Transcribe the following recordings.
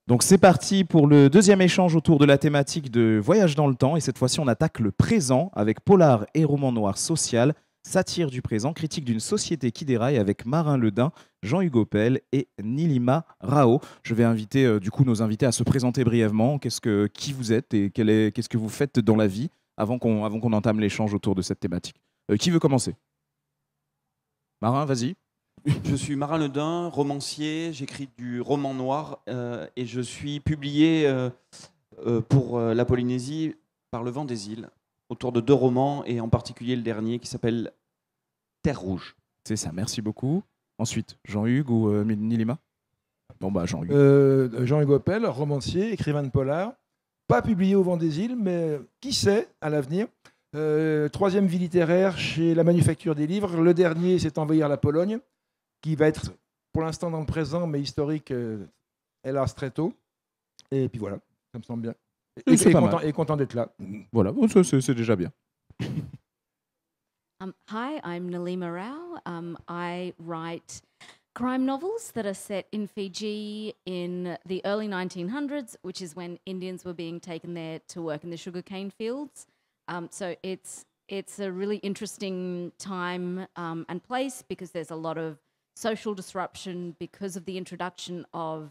Donc c'est parti pour le deuxième échange autour de la thématique de voyage dans le temps. Et cette fois-ci, on attaque le présent avec polar et roman noir social, satire du présent, critique d'une société qui déraille avec Marin Ledin, Jean-Hugo Pell et Nilima Rao. Je vais inviter du coup nos invités à se présenter brièvement. Qui vous êtes et qu'est-ce que vous faites dans la vie avant qu'on entame l'échange autour de cette thématique. Qui veut commencer? Marin, vas-y. Je suis Marin Ledin, romancier, j'écris du roman noir et je suis publié pour la Polynésie par Le Vent des Îles, autour de 2 romans et en particulier le dernier qui s'appelle Terre Rouge. C'est ça, merci beaucoup. Ensuite, Jean-Hugues ou Nilima? Bon, bah Jean-Hugues. Jean-Hugo Pell, romancier, écrivain de polar, pas publié au Vent des Îles, mais qui sait à l'avenir. Troisième vie littéraire chez la Manufacture des Livres. Le dernier, c'est Envahir la Pologne, qui va être pour l'instant dans le présent, mais historique, hélas, très tôt. Et puis voilà, ça me semble bien. Et content d'être là. Voilà, c'est déjà bien. Hi, I'm Nilima Rao. I write crime novels that are set in Fiji in the early 1900s, which is when Indians were being taken there to work in the sugarcane fields. So it's a really interesting time and place because there's a lot of social disruption because of the introduction of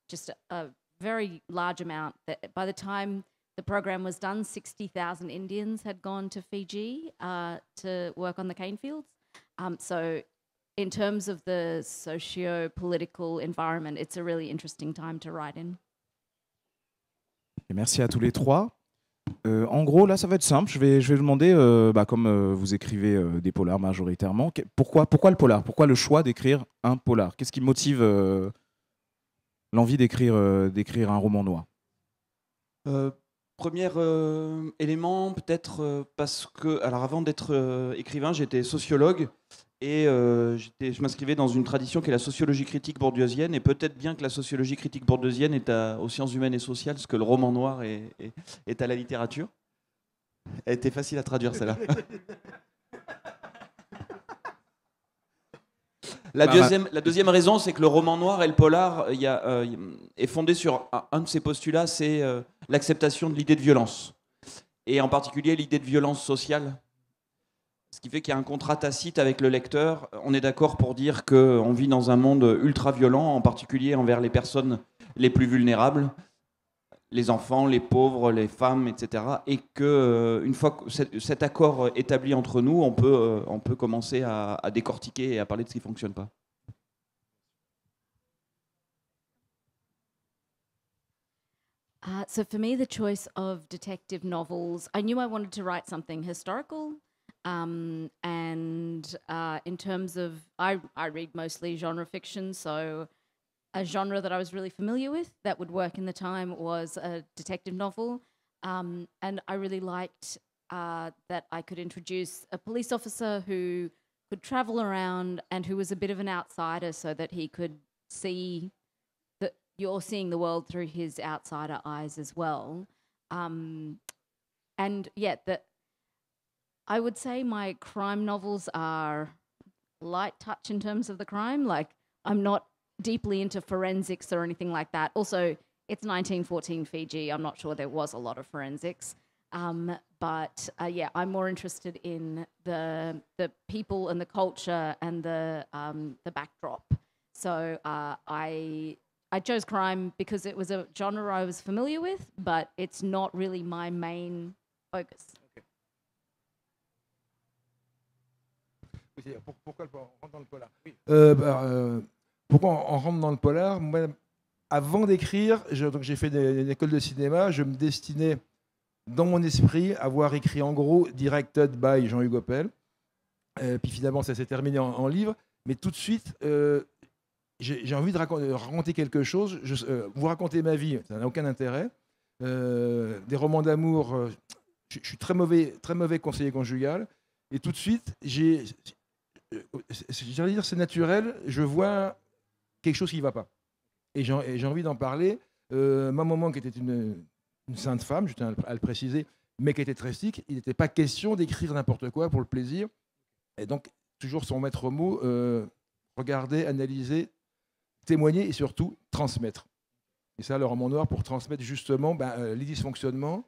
just a very large amount. That by the time the program was done, 60,000 Indians had gone to Fiji to work on the cane fields. So in terms of the socio-political environment, it's a really interesting time to write in. Et merci à tous les trois. En gros, là, ça va être simple. Je vais vous demander, comme vous écrivez des polars majoritairement, pourquoi le polar? Pourquoi le choix d'écrire un polar? Qu'est-ce qui motive l'envie d'écrire un roman noir? Premier élément, peut-être parce que, alors avant d'être écrivain, j'étais sociologue et je m'inscrivais dans une tradition qui est la sociologie critique bourdieusienne, et peut-être bien que la sociologie critique bourdieusienne est aux sciences humaines et sociales, ce que le roman noir est à la littérature. Elle était facile à traduire, celle-là. La deuxième raison, c'est que le roman noir et le polar est fondé sur un de ses postulats, c'est l'acceptation de l'idée de violence. Et en particulier l'idée de violence sociale. Ce qui fait qu'il y a un contrat tacite avec le lecteur. On est d'accord pour dire qu'on vit dans un monde ultra violent, en particulier envers les personnes les plus vulnérables, les enfants, les pauvres, les femmes, etc. Et qu'une fois que cet accord établi entre nous, on peut commencer à décortiquer et à parler de ce qui ne fonctionne pas. So for me, the choice of detective novels, I knew I wanted to write something historical. And in terms of, I read mostly genre fiction, so a genre that I was really familiar with that would work in the time was a detective novel. And I really liked that I could introduce a police officer who could travel around and who was a bit of an outsider so that he could see that you're seeing the world through his outsider eyes as well. And yeah, I would say my crime novels are light touch in terms of the crime. Like, I'm not deeply into forensics or anything like that. Also, it's 1914 Fiji. I'm not sure there was a lot of forensics. But yeah, I'm more interested in the people and the culture and the backdrop. So I chose crime because it was a genre I was familiar with, but it's not really my main focus. Pourquoi on rentre dans le polar? Pourquoi on rentre dans le polar? Moi, avant d'écrire, j'ai fait une école de cinéma, je me destinais dans mon esprit à avoir écrit en gros Directed by Jean-Hugo Pell. Puis finalement, ça s'est terminé en livre. Mais tout de suite, j'ai envie de raconter quelque chose. Vous raconter ma vie, ça n'a aucun intérêt. Des romans d'amour, je suis très mauvais conseiller conjugal. Et tout de suite, j'allais dire c'est naturel, je vois quelque chose qui ne va pas. Et j'ai envie d'en parler. Ma maman, qui était une sainte femme, je tiens à le préciser, mais qui était très stricte, il n'était pas question d'écrire n'importe quoi pour le plaisir. Et donc, toujours son maître mot, regarder, analyser, témoigner et surtout transmettre. Et ça, le roman noir, pour transmettre justement les dysfonctionnements.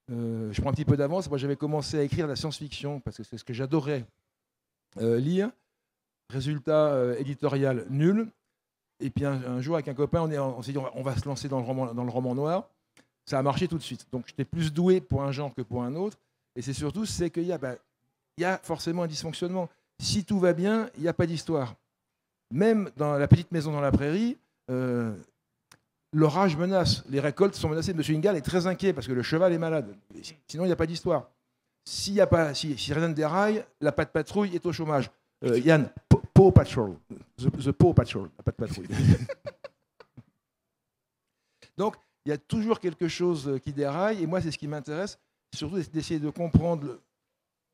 Je prends un petit peu d'avance. Moi, j'avais commencé à écrire la science-fiction parce que c'est ce que j'adorais lire. Résultat éditorial nul. Et puis un jour, avec un copain, on s'est dit on va se lancer dans le roman noir. Ça a marché tout de suite. Donc, j'étais plus doué pour un genre que pour un autre. Et c'est surtout qu'il y a forcément un dysfonctionnement. Si tout va bien, il n'y a pas d'histoire. Même dans la petite maison dans la prairie, l'orage menace. Les récoltes sont menacées. Monsieur Ingal est très inquiet parce que le cheval est malade. Sinon, il n'y a pas d'histoire. Si rien ne déraille, la Patte Patrouille est au chômage. Yann, Paw Patrol. The Paw Patrol, la Patte Patrouille. Donc, il y a toujours quelque chose qui déraille. Et moi, c'est ce qui m'intéresse. Surtout d'essayer de comprendre,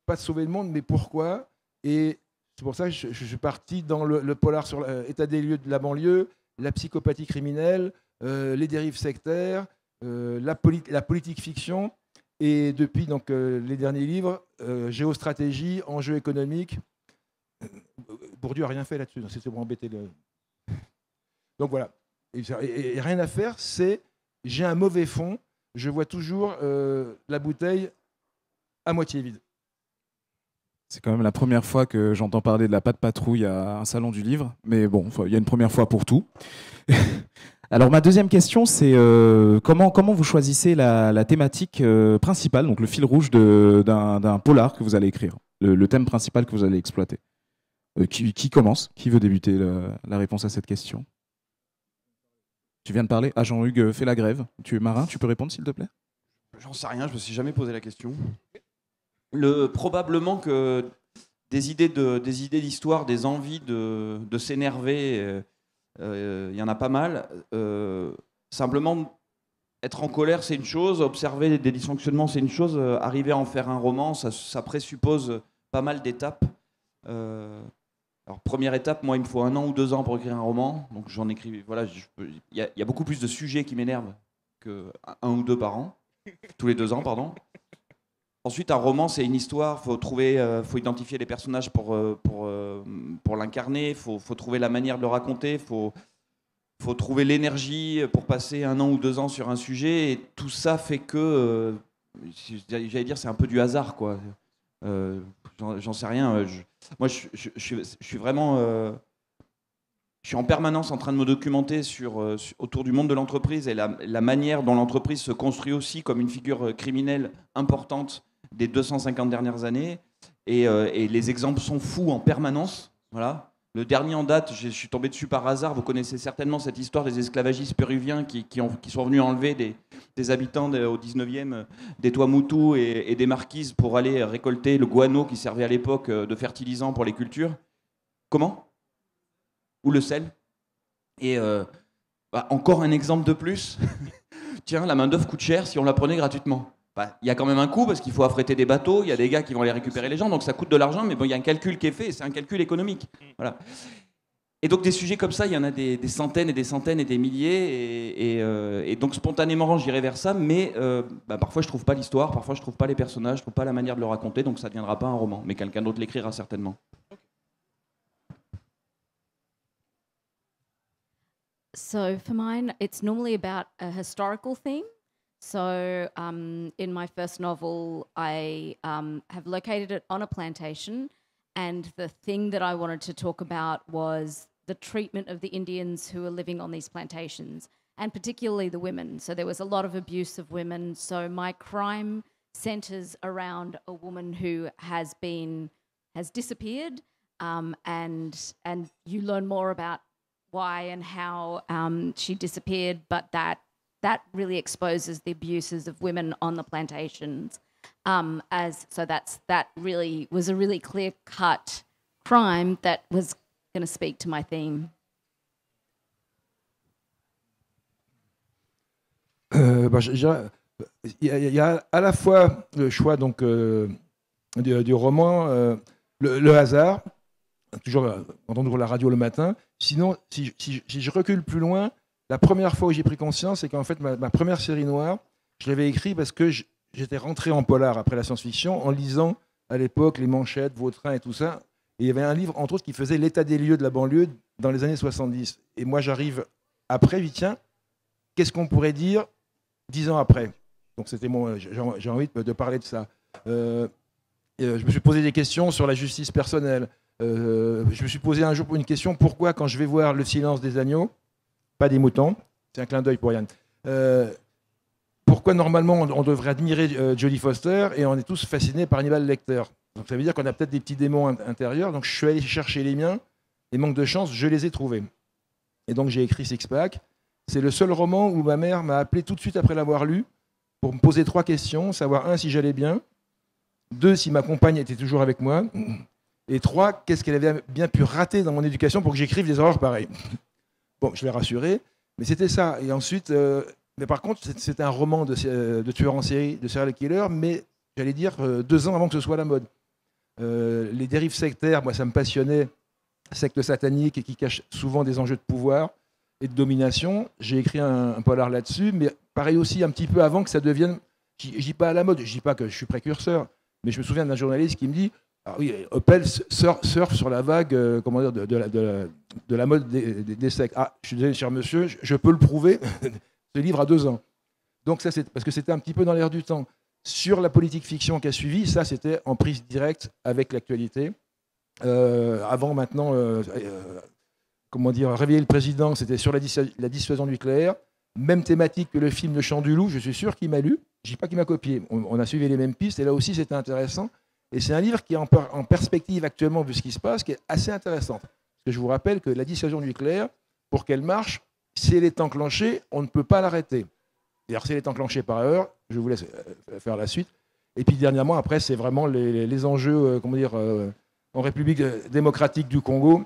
pas de sauver le monde, mais pourquoi. Et c'est pour ça que je suis parti dans le polar sur l'état des lieux de la banlieue, la psychopathie criminelle, les dérives sectaires, la politique fiction. Et depuis donc, les derniers livres, géostratégie, enjeux économiques. Bourdieu n'a rien fait là-dessus, c'est pour embêter le... Donc voilà. Et rien à faire, j'ai un mauvais fond, je vois toujours la bouteille à moitié vide. C'est quand même la première fois que j'entends parler de la Patte Patrouille à un salon du livre, mais bon, il y a une première fois pour tout. Alors ma deuxième question, c'est comment vous choisissez la thématique principale, donc le fil rouge d'un polar que vous allez écrire, le thème principal que vous allez exploiter. Qui commence? Qui veut débuter la réponse à cette question? Tu viens de parler? Ah, Jean-Hugues fait la grève. Tu es marin, tu peux répondre s'il te plaît? J'en sais rien, je me suis jamais posé la question. Probablement que des idées d'histoire, des envies de s'énerver, il y en a pas mal. Simplement, être en colère, c'est une chose. Observer des dysfonctionnements, c'est une chose. Arriver à en faire un roman, ça présuppose pas mal d'étapes. Alors, première étape, moi, il me faut 1 an ou 2 ans pour écrire un roman. Donc, j'en écris. Voilà, il y a beaucoup plus de sujets qui m'énervent que 1 ou 2 par an. Tous les 2 ans, pardon. Ensuite, un roman, c'est une histoire. Faut identifier les personnages pour l'incarner. Faut trouver la manière de le raconter. Faut trouver l'énergie pour passer 1 an ou 2 ans sur un sujet. Et tout ça fait que, j'allais dire, c'est un peu du hasard, quoi. J'en sais rien. Moi, je suis vraiment... je suis en permanence en train de me documenter autour du monde de l'entreprise et la manière dont l'entreprise se construit aussi comme une figure criminelle importante des 250 dernières années. Et les exemples sont fous en permanence. Voilà. Le dernier en date, je suis tombé dessus par hasard. Vous connaissez certainement cette histoire des esclavagistes péruviens qui sont venus enlever des habitants au 19e, des Tuamotu et des Marquises pour aller récolter le guano qui servait à l'époque de fertilisant pour les cultures. Comment? Ou le sel. Et encore un exemple de plus. Tiens, la main-d'œuvre coûte cher si on la prenait gratuitement. Il y a quand même un coût parce qu'il faut affréter des bateaux, il y a des gars qui vont aller récupérer les gens, donc ça coûte de l'argent, mais bon, il y a un calcul qui est fait, et c'est un calcul économique. Voilà. Et donc des sujets comme ça, il y en a des centaines et des centaines et des milliers, et donc spontanément j'irai vers ça, mais parfois je trouve pas l'histoire, parfois je trouve pas les personnages, je trouve pas la manière de le raconter, donc ça ne deviendra pas un roman, mais quelqu'un d'autre l'écrira certainement. So for mine, it's normally about a historical theme. So in my first novel, I have located it on a plantation, and the thing that I wanted to talk about was the treatment of the Indians who are living on these plantations, and particularly the women. So there was a lot of abuse of women. So my crime centers around a woman who has disappeared, and you learn more about why and how she disappeared, but that really exposes the abuses of women on the plantations. That really was a really clear-cut crime that was going to speak to my theme. Il y a à la fois le choix donc, du roman, le hasard, toujours entendre la radio le matin. Sinon, si je recule plus loin, la première fois où j'ai pris conscience, c'est qu'en fait, ma première série noire, je l'avais écrite parce que j'étais rentré en polar après la science-fiction en lisant à l'époque les Manchettes, Vautrin et tout ça. Et il y avait un livre, entre autres, qui faisait l'état des lieux de la banlieue dans les années 70. Et moi, j'arrive après, je dis tiens, qu'est-ce qu'on pourrait dire 10 ans après? Donc c'était j'ai envie de parler de ça. Je me suis posé des questions sur la justice personnelle. Je me suis posé un jour une question, pourquoi quand je vais voir Le silence des agneaux, pas des moutons, c'est un clin d'œil pour Yann, pourquoi normalement on devrait admirer Jodie Foster et on est tous fascinés par Hannibal Lecter? Donc ça veut dire qu'on a peut-être des petits démons intérieurs. Donc je suis allé chercher les miens et manque de chance, je les ai trouvés. Et donc j'ai écrit Six Pack. C'est le seul roman où ma mère m'a appelé tout de suite après l'avoir lu pour me poser 3 questions, savoir 1 si j'allais bien, 2 si ma compagne était toujours avec moi, et 3 qu'est-ce qu'elle avait bien pu rater dans mon éducation pour que j'écrive des horreurs pareilles. Bon, je l'ai rassuré, mais c'était ça. Et ensuite, mais par contre, c'était un roman de tueur en série, de serial killer, mais j'allais dire 2 ans avant que ce soit la mode. Les dérives sectaires, moi ça me passionnait, sectes sataniques et qui cachent souvent des enjeux de pouvoir et de domination. J'ai écrit un polar là-dessus, mais pareil aussi un petit peu avant que ça devienne, je dis pas à la mode, je dis pas que je suis précurseur, mais je me souviens d'un journaliste qui me dit, ah oui, Opel surfe sur la vague comment dire, de la mode des sectes. Ah, je suis désolé, cher monsieur, je peux le prouver, ce livre a 2 ans. Donc ça, c'est parce que c'était un petit peu dans l'air du temps. Sur la politique fiction qui a suivi, ça c'était en prise directe avec l'actualité. Avant maintenant, comment dire, Réveiller le président, c'était sur la dissuasion nucléaire. Même thématique que le film Le Chant du Loup, je suis sûr qu'il m'a lu. Je ne dis pas qu'il m'a copié. On a suivi les mêmes pistes et là aussi c'était intéressant. Et c'est un livre qui est en perspective actuellement, vu ce qui se passe, qui est assez intéressant. Parce que je vous rappelle que la dissuasion nucléaire, pour qu'elle marche, si elle est enclenchée, on ne peut pas l'arrêter. D'ailleurs, si elle est enclenchée par erreur, je vous laisse faire la suite. Et puis dernièrement, après, c'est vraiment les enjeux, comment dire, en République démocratique du Congo.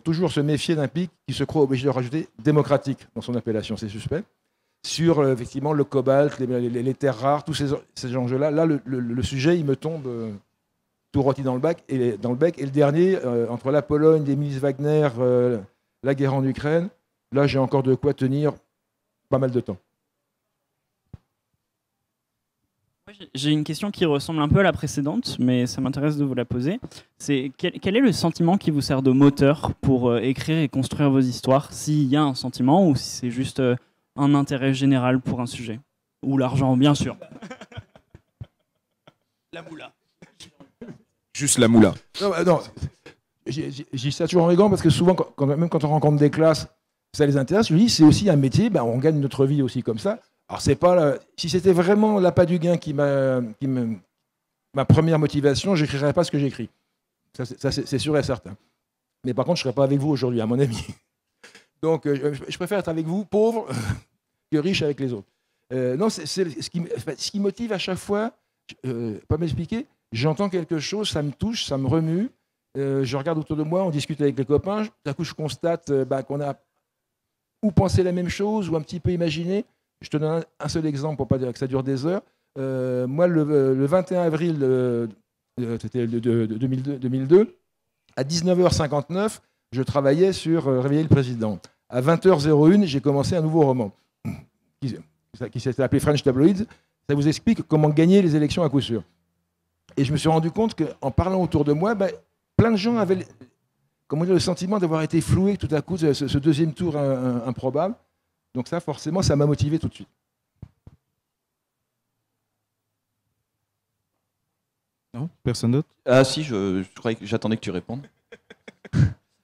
Toujours se méfier d'un pays qui se croit obligé de rajouter démocratique dans son appellation, c'est suspect. Sur effectivement le cobalt, les terres rares, tous ces enjeux-là. Là, le sujet, il me tombe tout rôti dans le bec. Et le dernier, entre la Pologne, les milices Wagner, la guerre en Ukraine, là, j'ai encore de quoi tenir pas mal de temps. J'ai une question qui ressemble un peu à la précédente, mais ça m'intéresse de vous la poser. C'est quel est le sentiment qui vous sert de moteur pour écrire et construire vos histoires, s'il y a un sentiment ou si c'est juste un intérêt général pour un sujet? Ou l'argent, bien sûr. La moula. Juste la moula. Non, j'ai dit ça toujours en rigolant parce que souvent, même quand on rencontre des classes, ça les intéresse. Je dis, c'est aussi un métier, ben, on gagne notre vie aussi comme ça. Alors, c'est pas si c'était vraiment l'appât du gain ma première motivation, je n'écrirais pas ce que j'écris. Ça c'est sûr et certain. Mais par contre, je ne serais pas avec vous aujourd'hui, à mon avis. Donc, je préfère être avec vous, pauvre, que riche avec les autres. Non, c'est ce qui motive à chaque fois, pas m'expliquer, j'entends quelque chose, ça me touche, ça me remue. Je regarde autour de moi, on discute avec les copains. Tout à coup, je constate qu'on a ou pensé la même chose ou un petit peu imaginé. Je te donne un seul exemple pour ne pas dire que ça dure des heures. Moi, le 21 avril c'était de 2002, à 19h59, je travaillais sur Réveiller le président. À 20h01, j'ai commencé un nouveau roman qui s'est appelé French Tabloids. Ça vous explique comment gagner les élections à coup sûr. Et je me suis rendu compte qu'en parlant autour de moi, plein de gens avaient le sentiment d'avoir été floués tout à coup, ce deuxième tour improbable. Donc ça, forcément, ça m'a motivé tout de suite. Non, personne d'autre? Ah si, je croyais que j'attendais que tu répondes.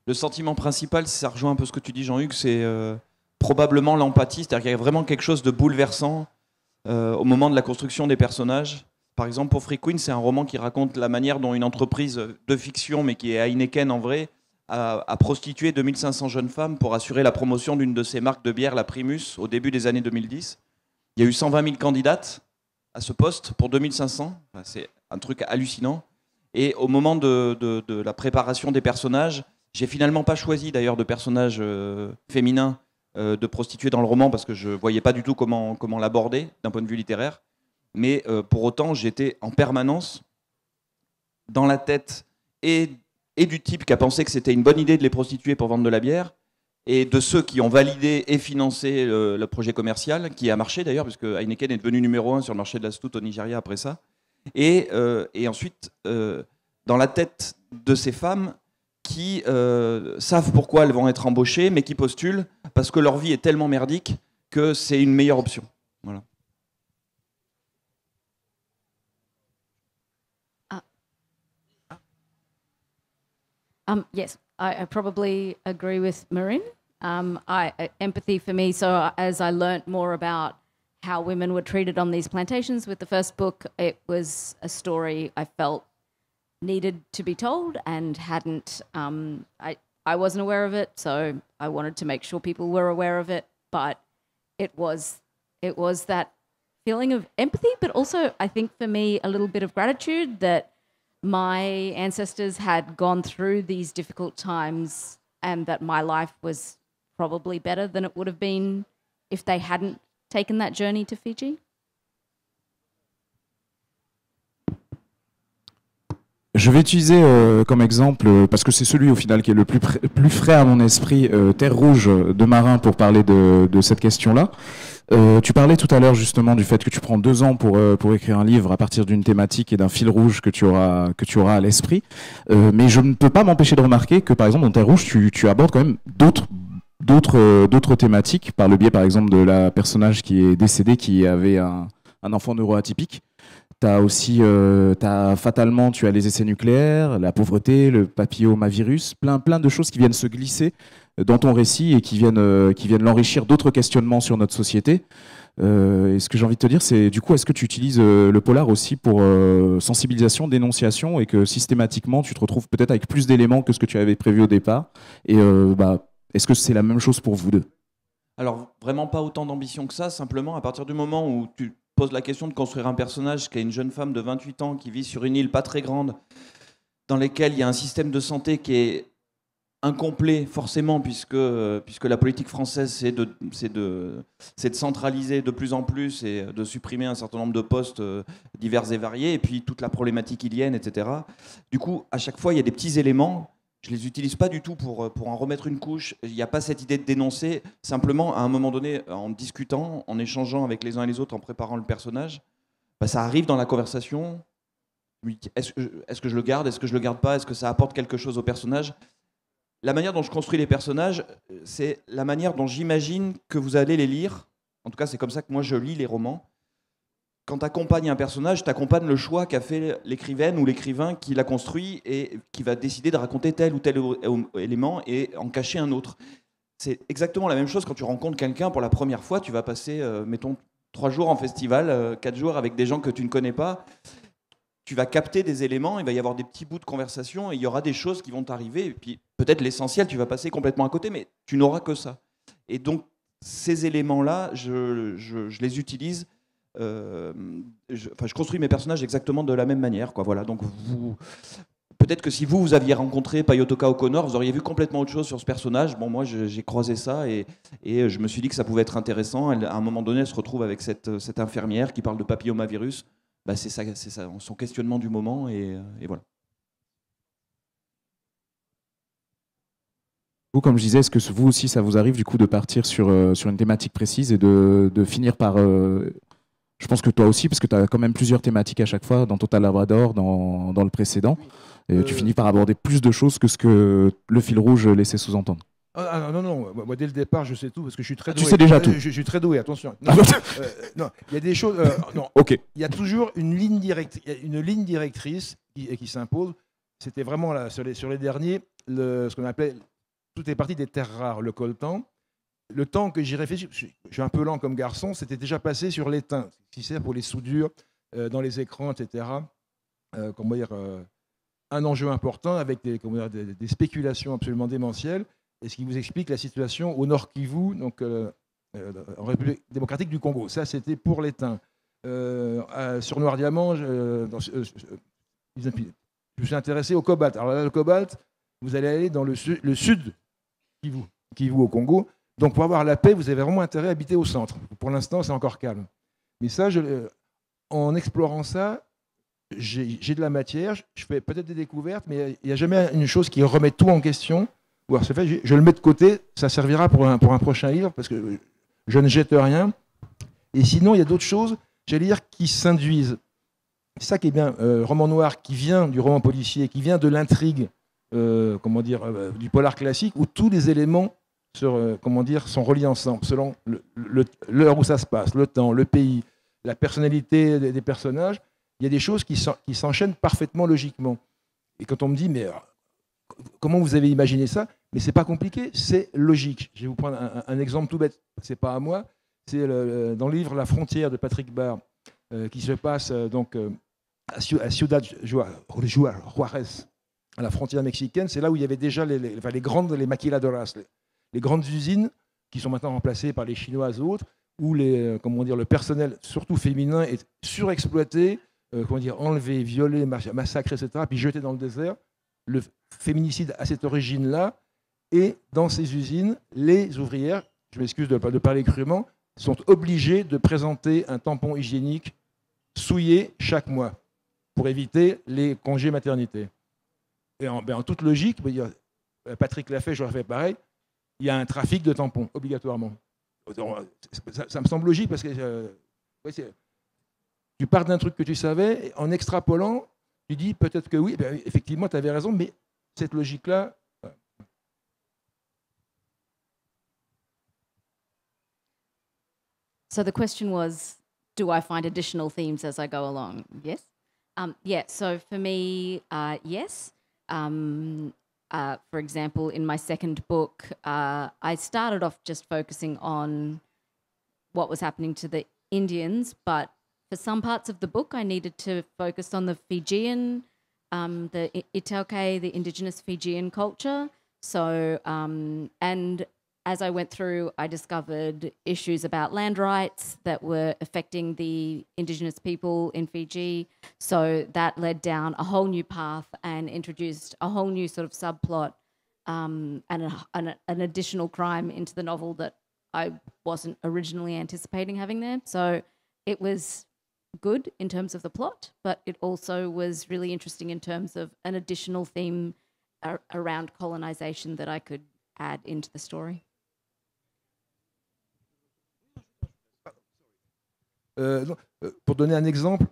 Le sentiment principal, ça rejoint un peu ce que tu dis, Jean-Hugues, c'est probablement l'empathie, c'est-à-dire qu'il y a vraiment quelque chose de bouleversant au moment de la construction des personnages. Par exemple, pour Free Queen, c'est un roman qui raconte la manière dont une entreprise de fiction, mais qui est Heineken en vrai, a prostitué 2500 jeunes femmes pour assurer la promotion d'une de ses marques de bière, la Primus, au début des années 2010. Il y a eu 120 000 candidates à ce poste pour 2500. Enfin, c'est un truc hallucinant. Et au moment de la préparation des personnages, j'ai finalement pas choisi d'ailleurs de personnages féminins de prostituées dans le roman parce que je voyais pas du tout comment l'aborder d'un point de vue littéraire. Mais pour autant, j'étais en permanence dans la tête et du type qui a pensé que c'était une bonne idée de les prostituer pour vendre de la bière, et de ceux qui ont validé et financé le projet commercial, qui a marché d'ailleurs, parce que Heineken est devenu numéro 1 sur le marché de la stout au Nigeria après ça. Et ensuite, dans la tête de ces femmes qui savent pourquoi elles vont être embauchées, mais qui postulent parce que leur vie est tellement merdique que c'est une meilleure option. Voilà. Yes, I probably agree with Marin. Empathy for me, so as I learnt more about how women were treated on these plantations with the first book, it was a story I felt needed to be told and hadn't, I wasn't aware of it, so I wanted to make sure people were aware of it, but it was that feeling of empathy, but also I think for me a little bit of gratitude that my ancestors had gone through these difficult times and that my life was probably better than it would have been if they hadn't taken that journey to Fiji. Je vais utiliser comme exemple, parce que c'est celui au final qui est le plus frais à mon esprit, Terre Rouge de Marin pour parler de cette question-là. Tu parlais tout à l'heure justement du fait que tu prends 2 ans pour écrire un livre à partir d'une thématique et d'un fil rouge que tu auras à l'esprit. Mais je ne peux pas m'empêcher de remarquer que par exemple dans Terre Rouge, tu abordes quand même d'autres thématiques par le biais par exemple de la personnage qui est décédée, qui avait un enfant neuroatypique. T'as aussi, fatalement, tu as les essais nucléaires, la pauvreté, le papillomavirus, plein de choses qui viennent se glisser dans ton récit et qui viennent l'enrichir d'autres questionnements sur notre société. Et ce que j'ai envie de te dire, c'est du coup, est-ce que tu utilises le polar aussi pour sensibilisation, dénonciation, et que systématiquement, tu te retrouves peut-être avec plus d'éléments que ce que tu avais prévu au départ? Et est-ce que c'est la même chose pour vous deux? Alors, vraiment pas autant d'ambition que ça, simplement à partir du moment où tu pose la question de construire un personnage qui est une jeune femme de 28 ans qui vit sur une île pas très grande, dans laquelle il y a un système de santé qui est incomplet forcément, puisque la politique française c'est de centraliser de plus en plus et de supprimer un certain nombre de postes divers et variés, et puis toute la problématique ilienne, etc. Du coup, à chaque fois, il y a des petits éléments. Je ne les utilise pas du tout pour en remettre une couche. Il n'y a pas cette idée de dénoncer. Simplement, à un moment donné, en discutant, en échangeant avec les uns et les autres, en préparant le personnage, ça arrive dans la conversation. Est-ce que je le garde? Est-ce que je le garde pas? Est-ce que ça apporte quelque chose au personnage? La manière dont je construis les personnages, c'est la manière dont j'imagine que vous allez les lire. En tout cas, c'est comme ça que moi, je lis les romans. Quand tu accompagnes un personnage, tu accompagnes le choix qu'a fait l'écrivaine ou l'écrivain qui l'a construit et qui va décider de raconter tel ou tel élément et en cacher un autre. C'est exactement la même chose quand tu rencontres quelqu'un pour la première fois. Tu vas passer, mettons, 3 jours en festival, 4 jours avec des gens que tu ne connais pas. Tu vas capter des éléments, il va y avoir des petits bouts de conversation et il y aura des choses qui vont t'arriver. Et puis peut-être l'essentiel, tu vas passer complètement à côté, mais tu n'auras que ça. Et donc, ces éléments-là, je les utilise. Je construis mes personnages exactement de la même manière, quoi. Voilà. Donc peut-être que si vous aviez rencontré Payotoka O'Connor, vous auriez vu complètement autre chose sur ce personnage. Bon, moi j'ai croisé ça et je me suis dit que ça pouvait être intéressant. À un moment donné, elle se retrouve avec cette infirmière qui parle de papillomavirus. C'est ça, son questionnement du moment et voilà. Vous, comme je disais, est-ce que vous aussi ça vous arrive du coup de partir sur une thématique précise et de finir par je pense que toi aussi, parce que tu as quand même plusieurs thématiques à chaque fois, dans Total Labrador, dans le précédent, et tu finis par aborder plus de choses que ce que le fil rouge laissait sous-entendre. Non, moi dès le départ, je sais tout, parce que je suis très doué. Tu sais déjà tout. Je suis très doué, attention. Non, il y a des choses... non, ok. Il y a toujours une ligne directrice qui s'impose. C'était vraiment là, sur les derniers, ce qu'on appelait... Tout est parti des terres rares, le coltan. Le temps que j'y réfléchis, je suis un peu lent comme garçon, c'était déjà passé sur l'étain, ce qui sert pour les soudures dans les écrans, etc. Un enjeu important avec des spéculations absolument démentielles, et ce qui vous explique la situation au Nord Kivu, donc en République démocratique du Congo. Ça, c'était pour l'étain. Sur Noir Diamant, je me suis intéressé au cobalt. Alors là, le cobalt, vous allez aller dans le sud Kivu au Congo. Donc, pour avoir la paix, vous avez vraiment intérêt à habiter au centre. Pour l'instant, c'est encore calme. Mais ça, en explorant ça, j'ai de la matière, je fais peut-être des découvertes, mais il n'y a jamais une chose qui remet tout en question. Alors, c'est fait, je le mets de côté, ça servira pour un prochain livre, parce que je ne jette rien. Et sinon, il y a d'autres choses, j'allais dire, qui s'induisent. C'est ça qui est bien, roman noir qui vient du roman policier, qui vient de l'intrigue, du polar classique, où tous les éléments comment dire, sont reliés ensemble, selon l'heure où ça se passe, le temps, le pays, la personnalité des personnages. Il y a des choses qui s'enchaînent parfaitement logiquement. Et quand on me dit, mais comment vous avez imaginé ça? Mais c'est pas compliqué, c'est logique. Je vais vous prendre un exemple tout bête. C'est pas à moi, c'est dans le livre La Frontière de Patrick Barr, qui se passe à Ciudad Juárez, à la frontière mexicaine. C'est là où il y avait déjà les maquiladoras, les grandes usines qui sont maintenant remplacées par les Chinoises et autres, où le personnel, surtout féminin, est surexploité, enlevé, violé, massacré, etc., puis jeté dans le désert. Le féminicide a cette origine-là, et dans ces usines, les ouvrières, je m'excuse de parler crûment, sont obligées de présenter un tampon hygiénique souillé chaque mois pour éviter les congés maternité. Et en toute logique, Patrick l'a fait, j'aurais fait pareil, il y a un trafic de tampons, obligatoirement. Ça me semble logique parce que tu pars d'un truc que tu savais, et en extrapolant, tu dis peut-être que oui, effectivement, tu avais raison, mais cette logique-là... So the question was, do I find additional themes as I go along? Yes? Yeah, so for me, yes. For example, in my second book, I started off just focusing on what was happening to the Indians, but for some parts of the book, I needed to focus on the Fijian, the Itaukei, the indigenous Fijian culture. So, and as I went through, I discovered issues about land rights that were affecting the indigenous people in Fiji. So that led down a whole new path and introduced a whole new sort of subplot and an additional crime into the novel that I wasn't originally anticipating having there. So it was good in terms of the plot, but it also was really interesting in terms of an additional theme around colonization that I could add into the story. Pour donner un exemple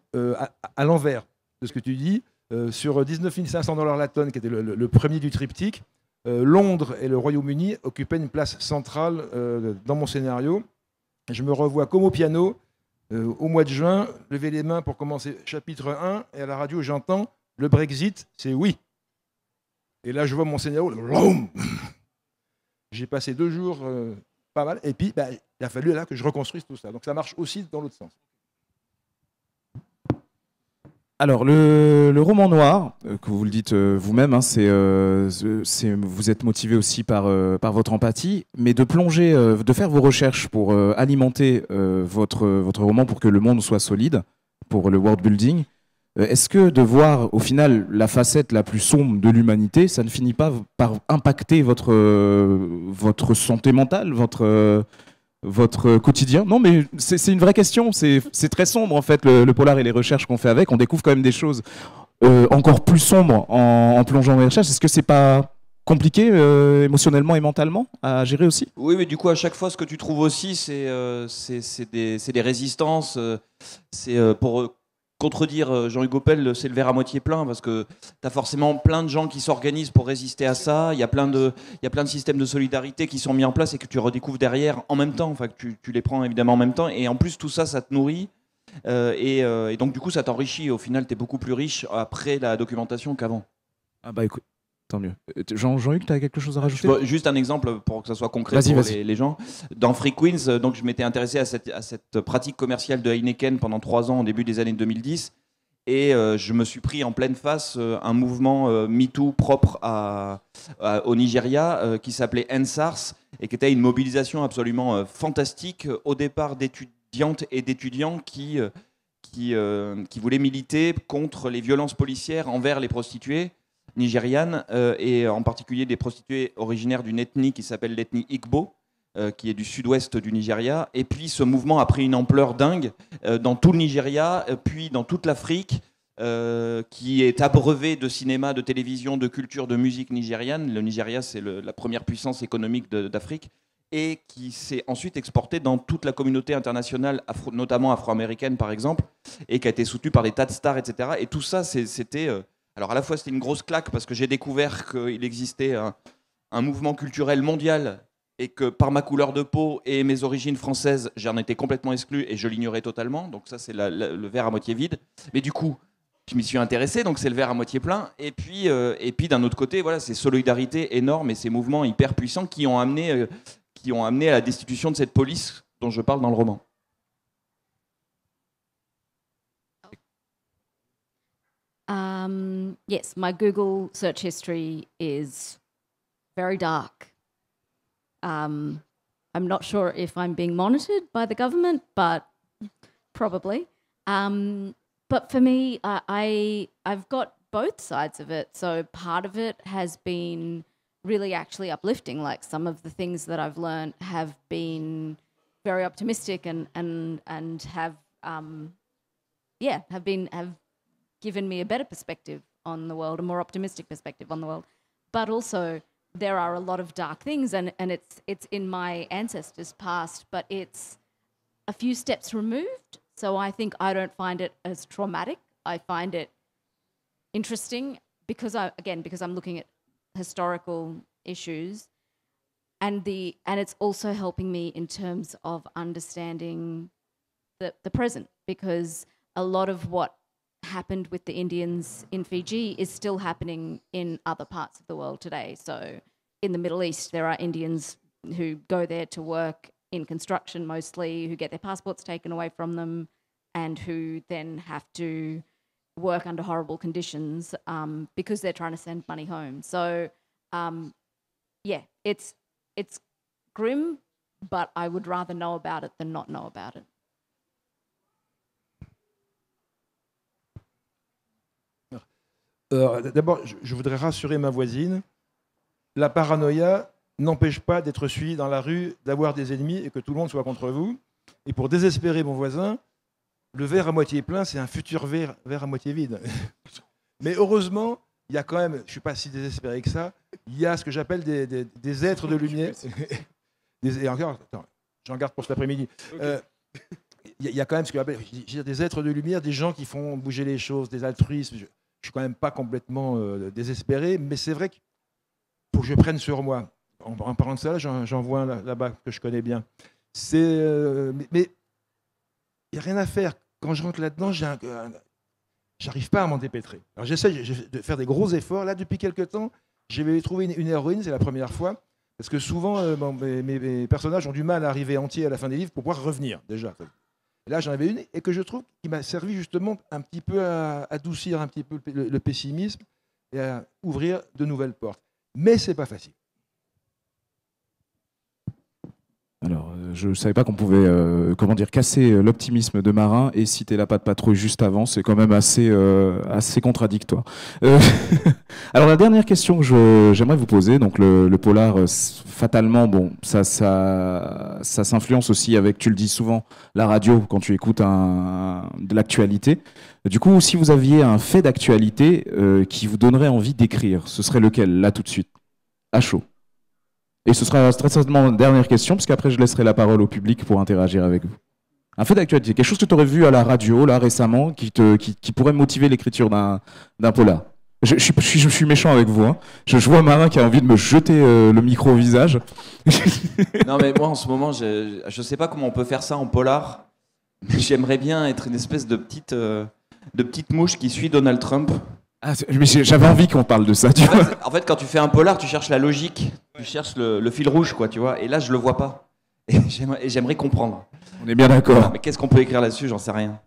à l'envers de ce que tu dis, sur 19 500 $ la tonne, qui était le premier du triptyque, Londres et le Royaume-Uni occupaient une place centrale dans mon scénario. Je me revois comme au piano, au mois de juin, lever les mains pour commencer chapitre 1, et à la radio, j'entends le Brexit, c'est oui. Et là, je vois mon scénario, j'ai passé 2 jours pas mal, et puis il a fallu là que je reconstruise tout ça. Donc ça marche aussi dans l'autre sens. Alors, le roman noir, que vous le dites vous-même, hein, vous êtes motivé aussi par votre empathie, mais de plonger, de faire vos recherches pour alimenter votre roman pour que le monde soit solide, pour le world building. Est-ce que de voir au final la facette la plus sombre de l'humanité, ça ne finit pas par impacter votre santé mentale, votre quotidien? Non, mais c'est une vraie question. C'est très sombre en fait le polar et les recherches qu'on fait avec. On découvre quand même des choses encore plus sombres en plongeant dans les recherches. Est-ce que c'est pas compliqué émotionnellement et mentalement à gérer aussi? Oui, mais du coup à chaque fois ce que tu trouves aussi c'est des résistances. Pour contredire Jean-Hugues Oppel, c'est le verre à moitié plein, parce que tu as forcément plein de gens qui s'organisent pour résister à ça. Il y a plein de systèmes de solidarité qui sont mis en place et que tu redécouvres derrière en même temps. Enfin, que tu les prends évidemment en même temps. Et en plus, tout ça, ça te nourrit. Et donc, du coup, ça t'enrichit. Au final, tu es beaucoup plus riche après la documentation qu'avant. Ah bah écoute, tant mieux. Jean-Hugues, tu as quelque chose à rajouter? Juste un exemple pour que ça soit concret pour les gens. Dans Free Queens, donc, je m'étais intéressé à cette pratique commerciale de Heineken pendant 3 ans au début des années 2010. Et je me suis pris en pleine face un mouvement MeToo propre au Nigeria qui s'appelait EndSARS et qui était une mobilisation absolument fantastique au départ d'étudiantes et d'étudiants qui voulaient militer contre les violences policières envers les prostituées nigérianes et en particulier des prostituées originaires d'une ethnie qui s'appelle l'ethnie Igbo, qui est du sud-ouest du Nigeria. Et puis ce mouvement a pris une ampleur dingue dans tout le Nigeria, puis dans toute l'Afrique, qui est abreuvé de cinéma, de télévision, de culture, de musique nigériane. Le Nigeria, c'est la première puissance économique d'Afrique, et qui s'est ensuite exporté dans toute la communauté internationale, notamment afro-américaine par exemple, et qui a été soutenu par des tas de stars, etc. Et tout ça, c'était... alors à la fois c'était une grosse claque parce que j'ai découvert qu'il existait un mouvement culturel mondial et que par ma couleur de peau et mes origines françaises, j'en étais complètement exclu et je l'ignorais totalement. Donc ça, c'est le verre à moitié vide. Mais du coup, je m'y suis intéressé, donc c'est le verre à moitié plein. Et puis d'un autre côté, voilà, ces solidarités énormes et ces mouvements hyper puissants qui ont amené à la destitution de cette police dont je parle dans le roman. Yes, my Google search history is very dark. I'm not sure if I'm being monitored by the government, but probably. But for me, I've got both sides of it. So part of it has been really actually uplifting. Like some of the things that I've learned have been very optimistic and have given me a better perspective on the world, a more optimistic perspective on the world. But also there are a lot of dark things, and it's in my ancestors' past, but it's a few steps removed. So I think I don't find it as traumatic. I find it interesting because I'm looking at historical issues, and it's also helping me in terms of understanding the present, because a lot of what happened with the Indians in Fiji is still happening in other parts of the world today. So in the Middle East, there are Indians who go there to work in construction mostly, who get their passports taken away from them, and who then have to work under horrible conditions because they're trying to send money home. So it's grim, but I would rather know about it than not know about it. D'abord, je voudrais rassurer ma voisine. La paranoïa n'empêche pas d'être suivi dans la rue, d'avoir des ennemis et que tout le monde soit contre vous. Et pour désespérer mon voisin, le verre à moitié plein, c'est un futur verre à moitié vide. Mais heureusement, il y a quand même, je ne suis pas si désespéré que ça, il y a ce que j'appelle des êtres de lumière. Et encore, attends, j'en garde pour cet après-midi. Okay. Il y a quand même ce que j'appelle des êtres de lumière, des gens qui font bouger les choses, des altruismes. Je ne suis quand même pas complètement désespéré, mais c'est vrai qu'il faut que je prenne sur moi. En parlant de ça, j'en vois un là-bas que je connais bien. Mais il n'y a rien à faire. Quand je rentre là-dedans, j'arrive pas à m'en dépêtrer. Alors j'essaie de faire des gros efforts. Là, depuis quelques temps, j'ai trouvé une héroïne, c'est la première fois, parce que souvent, mes personnages ont du mal à arriver entiers à la fin des livres pour pouvoir revenir, déjà. Et là, j'en avais une, et que je trouve qui m'a servi justement un petit peu à adoucir un petit peu le pessimisme et à ouvrir de nouvelles portes. Mais c'est pas facile. Alors, je ne savais pas qu'on pouvait casser l'optimisme de Marin et citer la patte patrouille juste avant. C'est quand même assez contradictoire. Alors, la dernière question que j'aimerais vous poser, donc le polar, fatalement, bon, ça s'influence aussi avec, tu le dis souvent, la radio quand tu écoutes de l'actualité. Du coup, si vous aviez un fait d'actualité qui vous donnerait envie d'écrire, ce serait lequel, là, tout de suite, à chaud? Et ce sera très certainement la dernière question, parce qu'après je laisserai la parole au public pour interagir avec vous. Un fait d'actualité, quelque chose que tu aurais vu à la radio là récemment, qui pourrait motiver l'écriture d'un polar. Je suis méchant avec vous. Hein. Je vois Marin qui a envie de me jeter le micro au visage. Non mais moi en ce moment, je sais pas comment on peut faire ça en polar, mais j'aimerais bien être une espèce de petite mouche qui suit Donald Trump. Ah, mais j'avais envie qu'on parle de ça, tu vois. En fait, quand tu fais un polar, tu cherches la logique, tu cherches le fil rouge, quoi, tu vois. Et là, je le vois pas. Et j'aimerais comprendre. On est bien d'accord. Mais qu'est-ce qu'on peut écrire là-dessus? J'en sais rien.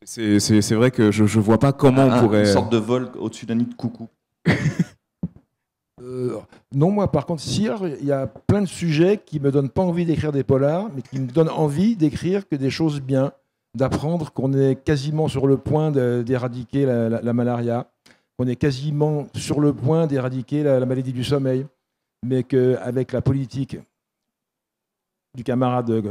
C'est vrai que je vois pas comment on pourrait... Une sorte de vol au-dessus d'un nid de coucou. Non, moi, par contre, il y a plein de sujets qui me donnent pas envie d'écrire des polars, mais qui me donnent envie d'écrire que des choses bien, d'apprendre qu'on est quasiment sur le point d'éradiquer la malaria. On est quasiment sur le point d'éradiquer la maladie du sommeil, mais qu'avec la politique du camarade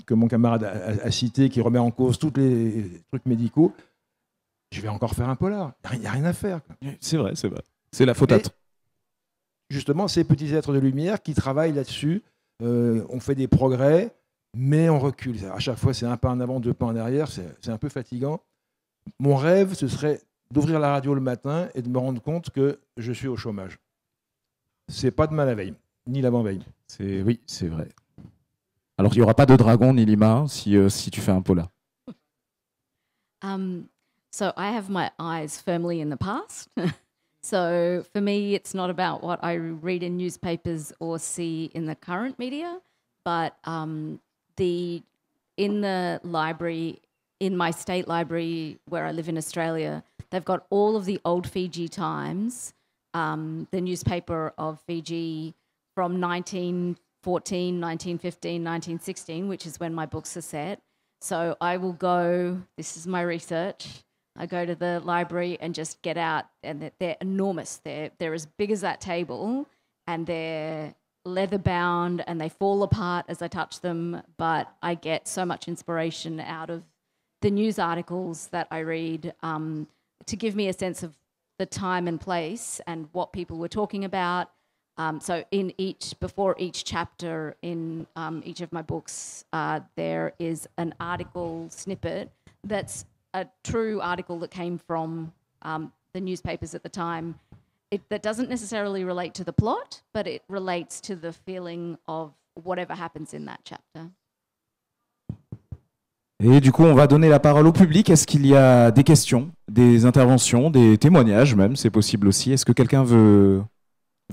que mon camarade a cité, qui remet en cause tous les trucs médicaux, je vais encore faire un polar. Il n'y a rien à faire. C'est vrai. C'est la faute à toi. Justement, ces petits êtres de lumière qui travaillent là-dessus, on fait des progrès, mais on recule. À chaque fois, c'est un pas en avant, deux pas en arrière, c'est un peu fatigant. Mon rêve, ce serait d'ouvrir la radio le matin et de me rendre compte que je suis au chômage. C'est pas demain la veille. ni la Bambaye. Oui, c'est vrai. Alors, il n'y aura pas de dragon ni lima si tu fais un polar. So I have my eyes firmly in the past. So for me, it's not about what I read in newspapers or see in the current media, but in the library, in my state library where I live in Australia, they've got all of the old Fiji Times, the newspaper of Fiji from 1914, 1915, 1916, which is when my books are set. So I will go, this is my research, I go to the library and just get out, and they're enormous. They're as big as that table, and they're leather bound, and they fall apart as I touch them, but I get so much inspiration out of the news articles that I read to give me a sense of the time and place and what people were talking about. So before each chapter in each of my books, there is an article snippet that's a true article that came from the newspapers at the time. That doesn't necessarily relate to the plot, but it relates to the feeling of whatever happens in that chapter. Et du coup, on va donner la parole au public. Est-ce qu'il y a des questions, des interventions, des témoignages même? C'est possible aussi. Est-ce que quelqu'un veut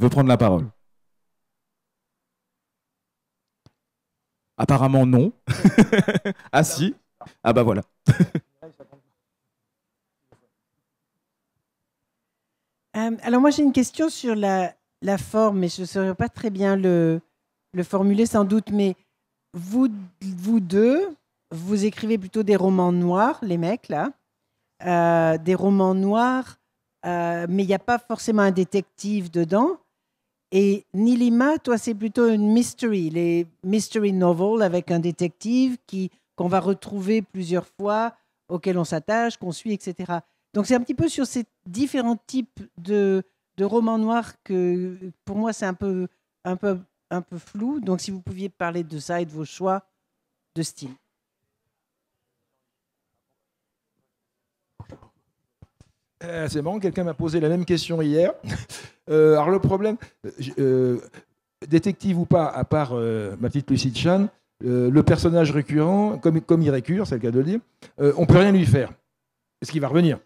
prendre la parole? Apparemment non. Ah si. Ah bah voilà. Alors moi j'ai une question sur la forme, mais je ne saurais pas très bien le formuler sans doute, mais vous deux, vous écrivez plutôt des romans noirs, les mecs là, des romans noirs, mais il n'y a pas forcément un détective dedans. Et Nilima, toi c'est plutôt une mystery, les mystery novels avec un détective qu'on va retrouver plusieurs fois, auquel on s'attache, qu'on suit, etc. Donc c'est un petit peu sur ces différents types de romans noirs que pour moi c'est un peu flou. Donc si vous pouviez parler de ça et de vos choix de style. C'est marrant, quelqu'un m'a posé la même question hier. Alors le problème, détective ou pas, à part ma petite Lucy Chan, le personnage récurrent, comme il récure, c'est le cas de le dire, on ne peut rien lui faire. Est-ce qu'il va revenir?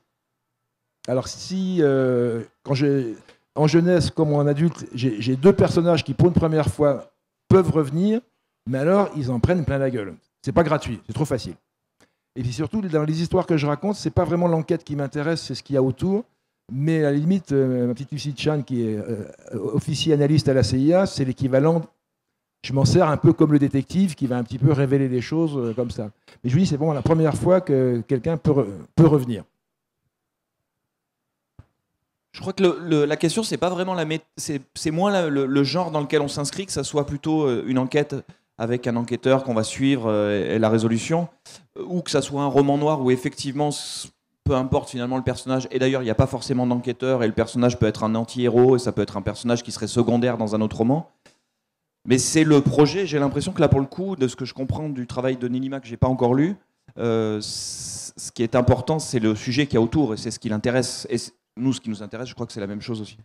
Alors si, en jeunesse comme en adulte, j'ai deux personnages qui pour une première fois peuvent revenir, mais alors ils en prennent plein la gueule. C'est pas gratuit, c'est trop facile. Et puis surtout, dans les histoires que je raconte, c'est pas vraiment l'enquête qui m'intéresse, c'est ce qu'il y a autour. Mais à la limite, ma petite Lucy Chan, qui est officier analyste à la CIA, c'est l'équivalent. Je m'en sers un peu comme le détective qui va un petit peu révéler les choses comme ça. Mais je vous dis, c'est vraiment la première fois que quelqu'un peut revenir. Je crois que la question, c'est pas vraiment c'est moins le genre dans lequel on s'inscrit, que ça soit plutôt une enquête avec un enquêteur qu'on va suivre et la résolution, ou que ça soit un roman noir où effectivement, peu importe finalement le personnage, et d'ailleurs il n'y a pas forcément d'enquêteur, et le personnage peut être un anti-héros, et ça peut être un personnage qui serait secondaire dans un autre roman. Mais c'est le projet, j'ai l'impression que là pour le coup, de ce que je comprends du travail de Nilima que j'ai pas encore lu, ce qui est important, c'est le sujet qu'il y a autour, et c'est ce qui l'intéresse. Et nous, ce qui nous intéresse, je crois que c'est la même chose aussi.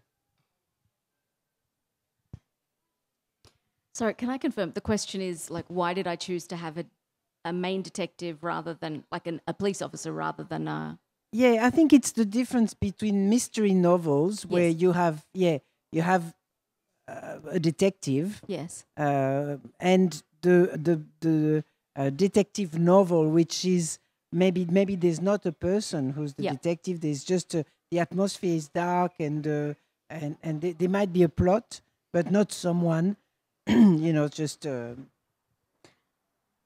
Sorry, can I confirm? The question is like, why did I choose to have a main detective rather than like a police officer rather than a... Yeah, I think it's the difference between mystery novels where Yes. you have a detective, Yes. and the detective novel, which is maybe there's not a person who's the Yeah. detective. There's just the atmosphere is dark and there might be a plot, but not someone. You know, just.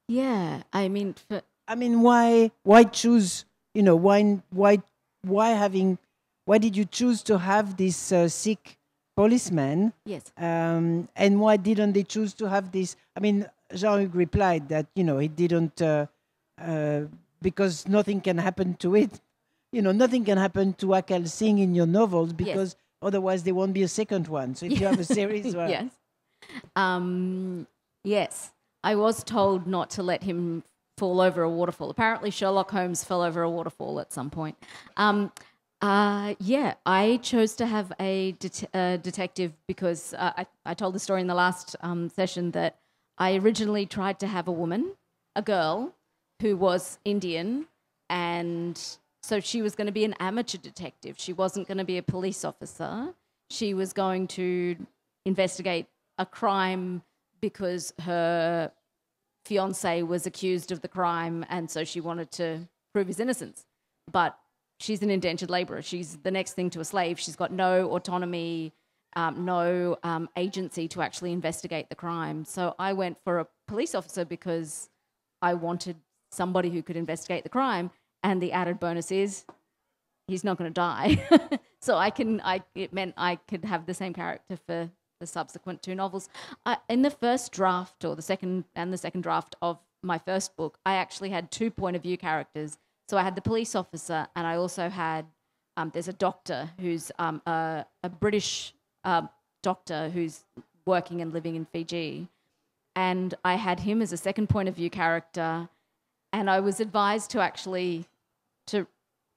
Yeah, I mean, Why choose? You know, why did you choose to have this sick policeman? yes. And why didn't they choose to have this? I mean, Jean-Hugues replied that, you know, he didn't, because nothing can happen to it. You know, nothing can happen to Akal Singh in your novels because otherwise there won't be a second one. So if you have a series... Yes. Yes. I was told not to let him fall over a waterfall. Apparently Sherlock Holmes fell over a waterfall at some point. Yeah, I chose to have a detective because I told the story in the last session that I originally tried to have a woman, a girl, who was Indian, and so she was going to be an amateur detective. She wasn't going to be a police officer. She was going to investigate a crime because her fiancé was accused of the crime, and so she wanted to prove his innocence. But she's an indentured labourer. She's the next thing to a slave. She's got no autonomy, no agency to actually investigate the crime. So I went for a police officer because I wanted somebody who could investigate the crime, and the added bonus is he's not going to die. So it meant I could have the same character for the subsequent two novels. In the first draft, or the second draft of my first book, I actually had 2 point of view characters. So I had the police officer, and I also had, there's a doctor who's a British doctor who's working and living in Fiji. And I had him as a second point of view character, and I was advised to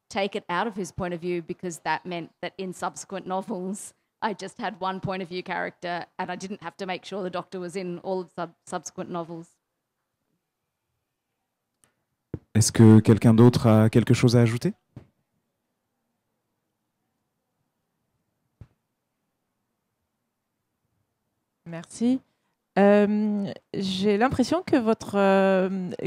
take it out of his point of view because that meant that in subsequent novels, I just had 1 point of view character, and I didn't have to make sure the doctor was in all of the subsequent novels. Est-ce que quelqu'un d'autre a quelque chose à ajouter? Merci. J'ai l'impression que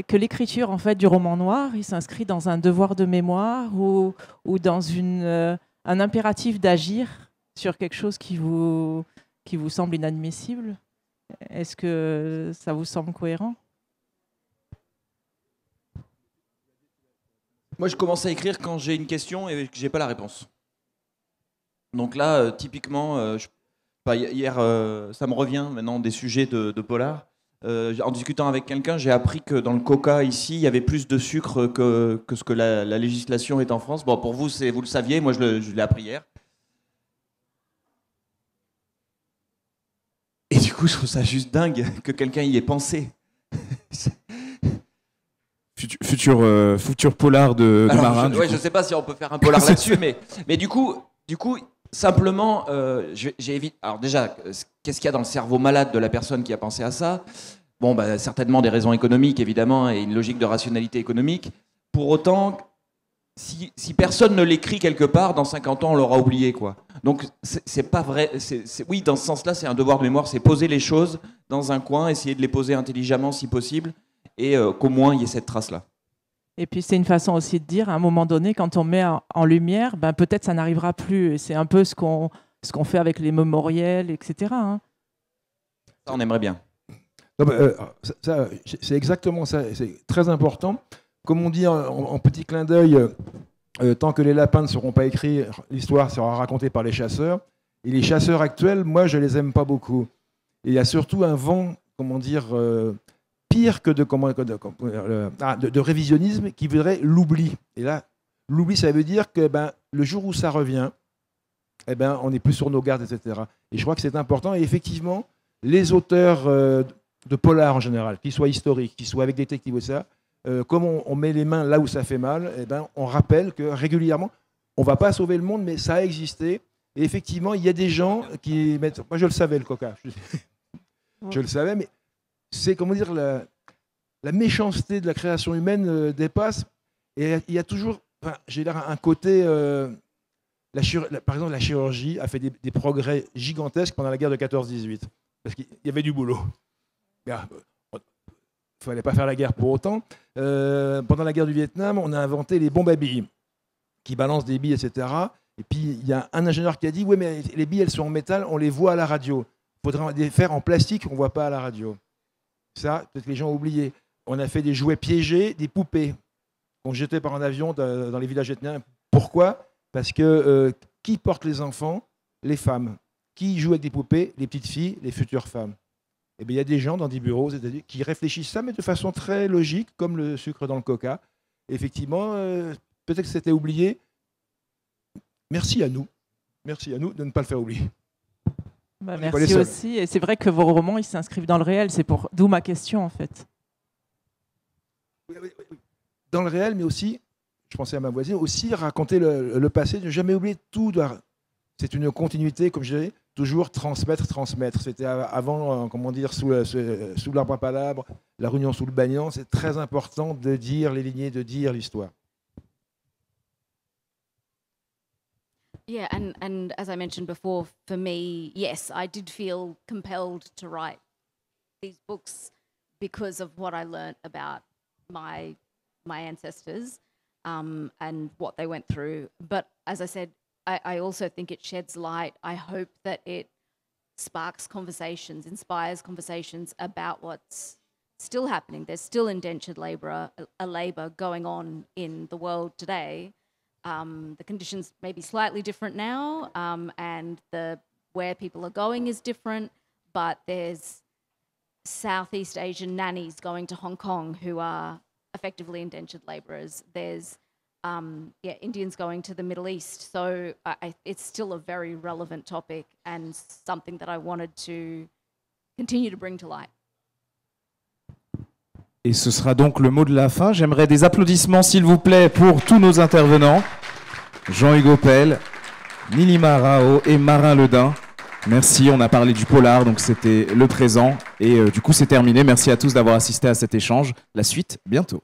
que l'écriture en fait du roman noir, il s'inscrit dans un devoir de mémoire ou dans un impératif d'agir sur quelque chose qui vous semble inadmissible. Est-ce que ça vous semble cohérent? Moi, je commence à écrire quand j'ai une question et que j'ai pas la réponse. Donc là, typiquement, hier, ça me revient maintenant des sujets de polar. En discutant avec quelqu'un, j'ai appris que dans le coca ici, il y avait plus de sucre que ce que la législation est en France. Bon, pour vous, vous le saviez, moi je l'ai appris hier. Et du coup, je trouve ça juste dingue que quelqu'un y ait pensé. Futur polar de Marin. Je sais pas si on peut faire un polar là-dessus, mais du coup, simplement, j'ai évité. Alors déjà, qu'est-ce qu'il y a dans le cerveau malade de la personne qui a pensé à ça? Bon, bah, certainement des raisons économiques, évidemment, et une logique de rationalité économique. Pour autant, si personne ne l'écrit quelque part, dans 50 ans, on l'aura oublié, quoi. Donc, c'est pas vrai. Oui, dans ce sens-là, c'est un devoir de mémoire, c'est poser les choses dans un coin, essayer de les poser intelligemment si possible, et qu'au moins il y ait cette trace-là. Et puis c'est une façon aussi de dire, à un moment donné, quand on met en lumière, ben, peut-être ça n'arrivera plus. Et c'est un peu ce qu'on fait avec les mémoriels, etc. Hein. Ça, on aimerait bien. C'est exactement ça. C'est très important. Comme on dit en petit clin d'œil, tant que les lapins ne seront pas écrits, l'histoire sera racontée par les chasseurs. Et les chasseurs actuels, moi, je les aime pas beaucoup. Et il y a surtout un vent, comment dire, pire que de révisionnisme qui voudrait l'oubli. Et là, l'oubli, ça veut dire que le jour où ça revient, on n'est plus sur nos gardes, etc. Et je crois que c'est important. Et effectivement, les auteurs de polar en général, qu'ils soient historiques, qu'ils soient avec des détectives ou ça, comme on met les mains là où ça fait mal, on rappelle que régulièrement, on ne va pas sauver le monde, mais ça a existé. Et effectivement, il y a des gens qui mettent... Moi, je le savais, le coca. Je le savais, mais c'est, comment dire, la méchanceté de la création humaine dépasse. Et il y a toujours, j'ai l'air un côté... par exemple, la chirurgie a fait des progrès gigantesques pendant la guerre de 14-18. Parce qu'il y avait du boulot. Il ne fallait pas faire la guerre pour autant. Pendant la guerre du Vietnam, on a inventé les bombes à billes, qui balancent des billes, etc. Et puis, il y a un ingénieur qui a dit « Oui, mais les billes, elles sont en métal, on les voit à la radio. Il faudrait les faire en plastique, on ne voit pas à la radio. » Ça, peut-être que les gens ont oublié. On a fait des jouets piégés, des poupées qu'on jetait par un avion dans les villages vietnamiens. Pourquoi? Parce que qui porte les enfants? Les femmes. Qui joue avec des poupées? Les petites filles, les futures femmes. Et bien, il y a des gens dans des bureaux qui réfléchissent ça, mais de façon très logique, comme le sucre dans le coca. Et effectivement, peut-être que c'était oublié. Merci à nous de ne pas le faire oublier. Merci aussi. Et c'est vrai que vos romans, ils s'inscrivent dans le réel. C'est d'où ma question, en fait. Oui. Dans le réel, mais aussi, je pensais à ma voisine, aussi raconter le passé, ne jamais oublier tout. C'est une continuité, comme je disais, toujours transmettre. C'était avant, comment dire, sous l'arbre à palabres, la réunion sous le banyan. C'est très important de dire les lignées, de dire l'histoire. Yeah, and as I mentioned before, for me, yes, I did feel compelled to write these books because of what I learnt about my ancestors and what they went through. But as I said, I also think it sheds light. I hope that it sparks conversations, inspires conversations about what's still happening. There's still indentured labour going on in the world today. The conditions may be slightly different now, and where people are going is different, but there's Southeast Asian nannies going to Hong Kong who are effectively indentured labourers. There's Indians going to the Middle East. So it's still a very relevant topic and something that I wanted to continue to bring to light. Et ce sera donc le mot de la fin. J'aimerais des applaudissements, s'il vous plaît, pour tous nos intervenants. Jean-Hugues Opel, Nilima Rao et Marin Ledin. Merci, on a parlé du polar, donc c'était le présent. Et du coup, c'est terminé. Merci à tous d'avoir assisté à cet échange. La suite, bientôt.